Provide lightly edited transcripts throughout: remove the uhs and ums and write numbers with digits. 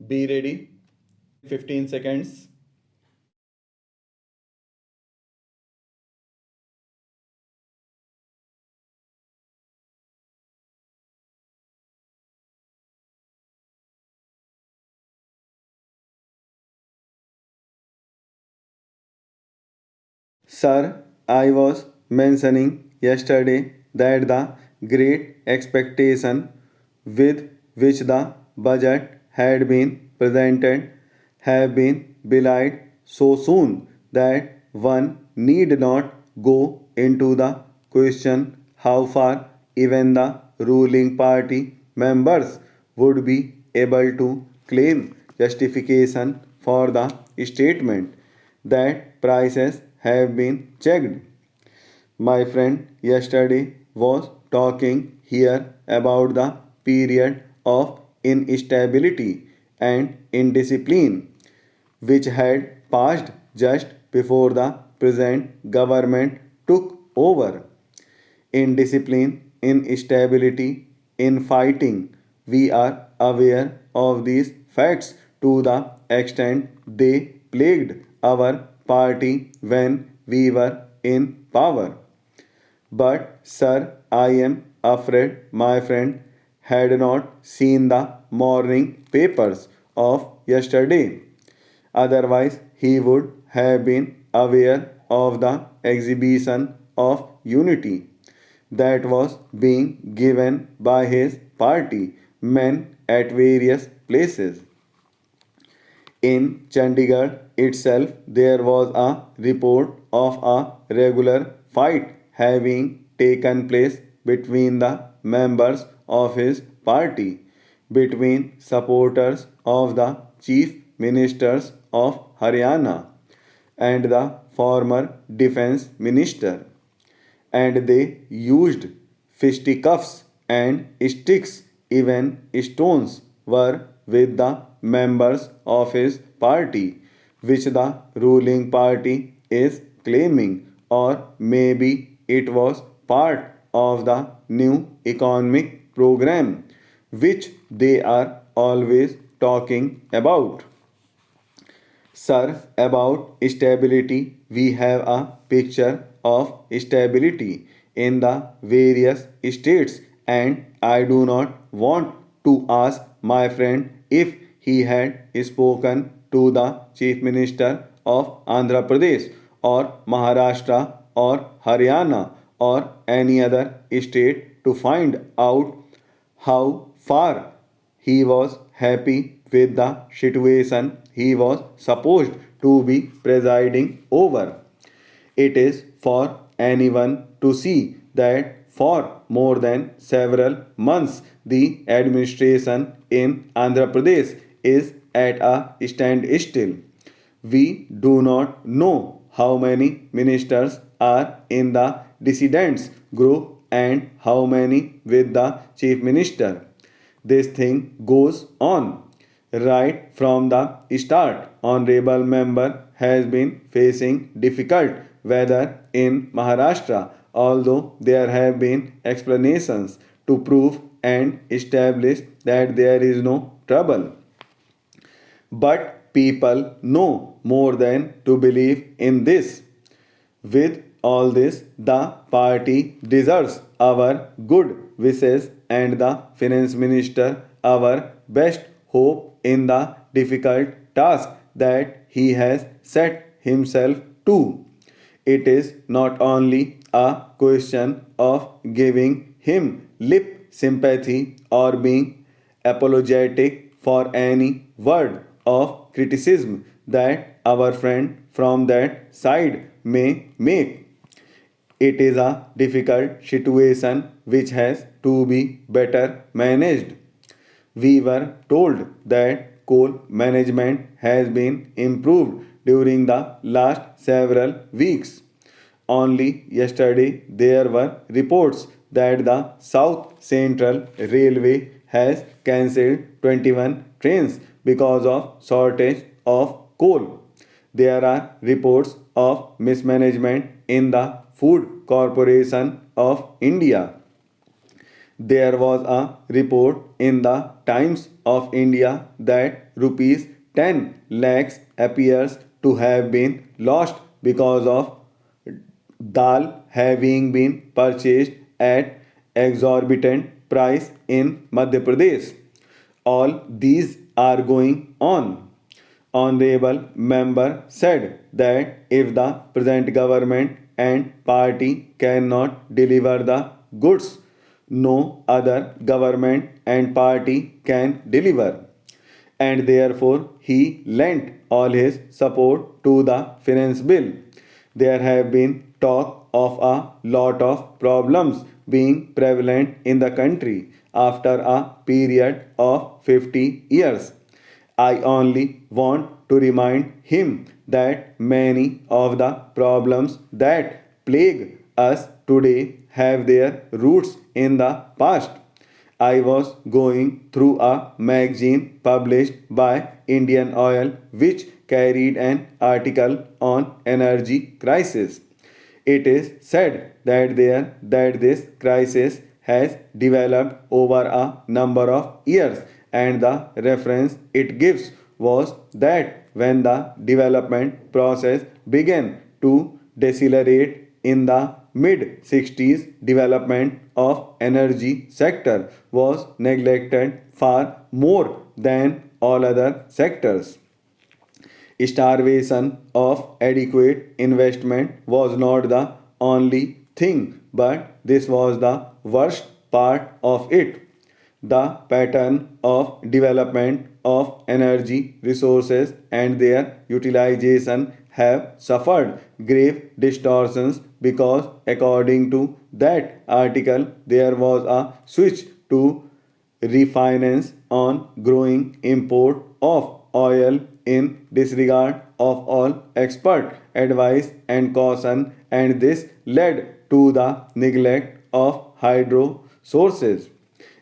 Be ready. 15 seconds. Sir, I was mentioning yesterday that the great expectation with which the budget had been presented have been belied so soon that one need not go into the question how far even the ruling party members would be able to claim justification for the statement that prices have been checked. My friend yesterday was talking here about the period of instability and indiscipline which had passed just before the present government took over. In discipline, in stability, in fighting, we are aware of these facts to the extent they plagued our party when we were in power. But, sir, I am afraid my friend had not seen the morning papers of yesterday. Otherwise, he would have been aware of the exhibition of unity that was being given by his party men at various places. In Chandigarh itself, there was a report of a regular fight having taken place between the members of his party, between supporters of the chief ministers of Haryana and the former defense minister, and they used fisticuffs and sticks, even stones were with the members of his party, which the ruling party is claiming, or maybe it was part of the new economic program which they are always talking about. Sir, about stability, we have a picture of stability in the various states, and I do not want to ask my friend if he had spoken to the Chief Minister of Andhra Pradesh or Maharashtra or Haryana or any other state to find out how far he was happy with the situation he was supposed to be presiding over. It is for anyone to see that for more than several months the administration in Andhra Pradesh is at a standstill. We do not know how many ministers are in the dissidents group and how many with the chief minister. This thing goes on. Right from the start, honorable member has been facing difficult weather in Maharashtra, although there have been explanations to prove and establish that there is no trouble. But people know more than to believe in this. With all this, the party deserves our good wishes and the finance minister our best hope in the difficult task that he has set himself to. It is not only a question of giving him lip sympathy or being apologetic for any word of criticism that our friend from that side may make. It is a difficult situation which has to be better managed. We were told that coal management has been improved during the last several weeks. Only yesterday there were reports that the South Central Railway has cancelled 21 trains because of shortage of coal. There are reports of mismanagement in the Food Corporation of India. There was a report in the Times of India that rupees 10 lakhs appears to have been lost because of dal having been purchased at exorbitant price in Madhya Pradesh. All these are going on. Honorable member said that if the present government and party cannot deliver the goods, no other government and party can deliver. And therefore he lent all his support to the finance bill. There have been talk of a lot of problems being prevalent in the country after a period of 50 years. I only want to remind him that many of the problems that plague us today have their roots in the past. I was going through a magazine published by Indian Oil which carried an article on energy crisis. It is said that this crisis has developed over a number of years, and the reference it gives was that when the development process began to decelerate in the mid 60s, development of energy sector was neglected far more than all other sectors. Starvation of adequate investment was not the only thing, but this was the worst part of it. The pattern of development of energy resources and their utilization have suffered grave distortions because, according to that article, there was a switch to refinance on growing import of oil in disregard of all expert advice and caution, and this led to the neglect of hydro sources.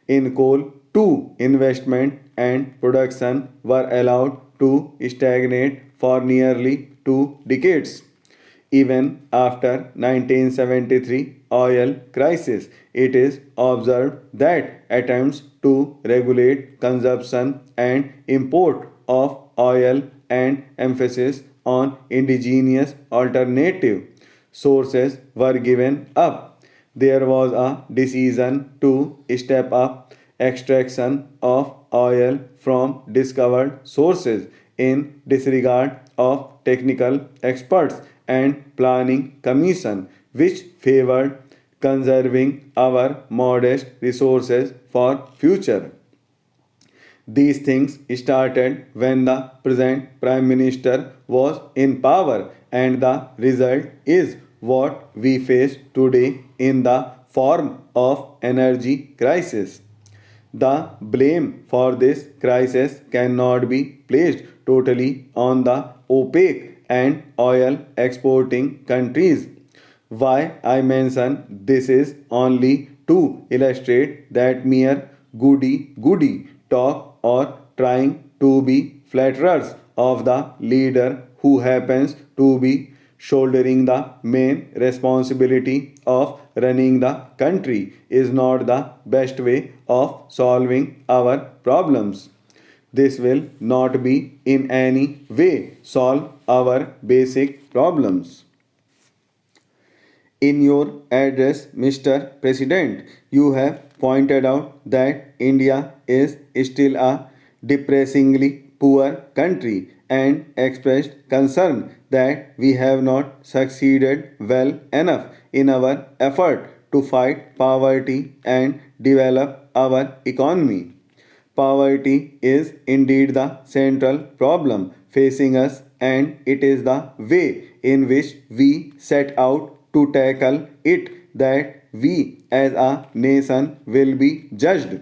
In coal, too, investment and production were allowed to stagnate for nearly 2 decades. Even after 1973 oil crisis, it is observed that attempts to regulate consumption and import of oil and emphasis on indigenous alternative sources were given up. There was a decision to step up extraction of oil from discovered sources in disregard of technical experts and planning commission which favored conserving our modest resources for future. These things started when the present Prime Minister was in power, and the result is what we face today in the form of energy crisis. The blame for this crisis cannot be placed totally on the OPEC and oil exporting countries. Why I mention this is only to illustrate that mere goody talk or trying to be flatterers of the leader who happens to be shouldering the main responsibility of running the country is not the best way of solving our problems. This will not be in any way solve our basic problems. In your address, Mr. President, you have pointed out that India is still a depressingly poor country and expressed concern that we have not succeeded well enough in our effort to fight poverty and develop our economy. Poverty is indeed the central problem facing us, and it is the way in which we set out to tackle it that we as a nation will be judged.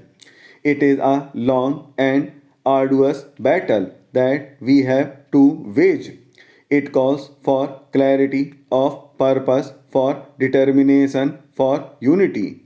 It is a long and arduous battle that we have to wage. It calls for clarity of purpose, for determination, for unity.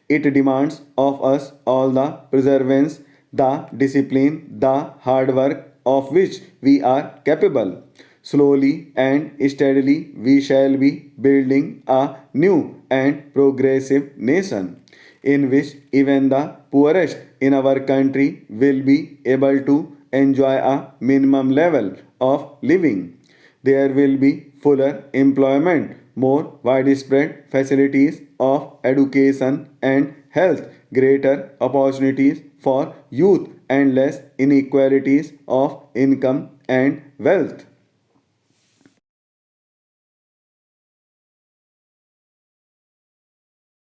It demands of us all the perseverance, the discipline, the hard work of which we are capable. Slowly and steadily, we shall be building a new and progressive nation. in which even the poorest in our country will be able to enjoy a minimum level of living. There will be fuller employment, more widespread facilities of education and health, greater opportunities for youth, and less inequalities of income and wealth.